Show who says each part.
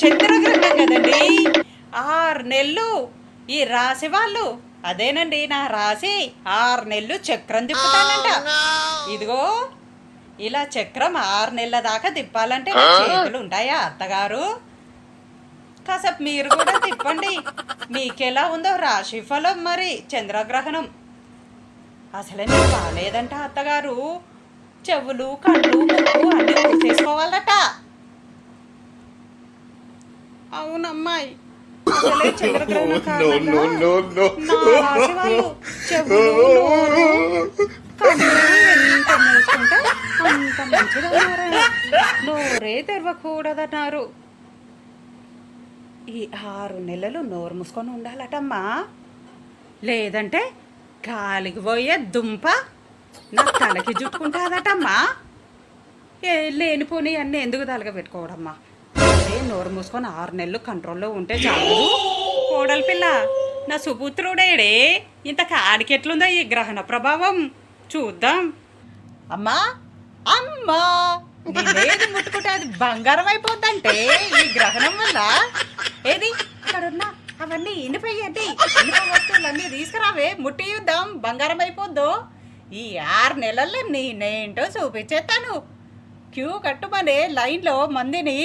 Speaker 1: చంద్రగ్రహణం కదండి. 6 నెలలు ఈ రాశి వాళ్ళు, అదేనండి నా రాశి, 6 నెలలు చక్రం తిప్పుతానంట. ఇదిగో ఇలా చక్రం 6 నెలల దాకా తిప్పాలంటే నా చేతులు ఉంటాయా అత్తగారు? కాసేపు మీరు కూడా తిప్పండి. మీకెలా ఉందో రాశి ఫలం మరి చంద్రగ్రహణం. అసలే మీకు బాగాలేదంట అత్తగారు. చెవులు కళ్ళు ముక్కు అన్నీ మూసేసుకోవాలట. అవునమ్మాయి, అసలే చంద్రగ్రహణం కారణంగా నా రాశి వాళ్ళు చెవులు నోరు కళ్ళు ఎంత మూసుకుంటే అంత మంచిదన్నారు. నోరే తెరవకూడదన్నారు. ఈ 6 నెలలు నోరు మూసుకొని ఉండాలటమ్మా. లేదంటే గాలికి పోయే దుంప నా తలకి జుట్టుకుంటుందటమ్మా. లేనిపోని అన్నీ ఎందుకు తలగా పెట్టుకోవడమ్మా. అదే నోరు మూసుకొని 6 నెలలు కంట్రోల్లో ఉంటే చాలు. కోడలి పిల్ల, నా సుపుత్రుడేడే, ఇంత కాడికి ఎట్లుందో ఈ గ్రహణ ప్రభావం చూద్దాం. అమ్మా అమ్మా, నేనేది ముట్టుకుంటే అది బంగారం అయిపోద్దంటే ఈ గ్రహణం వల్ల. ఏది అక్కడున్నా అవన్నీ ఇనిపోయేది, ఇనుప వస్తువులన్నీ తీసుకురావే, ముట్టి యుద్ధం బంగారం అయిపోద్దో. ఈ 6 నెలల్లో నేనేంటో చూపించేస్తాను. క్యూ కట్టుమనే లైన్లో మందిని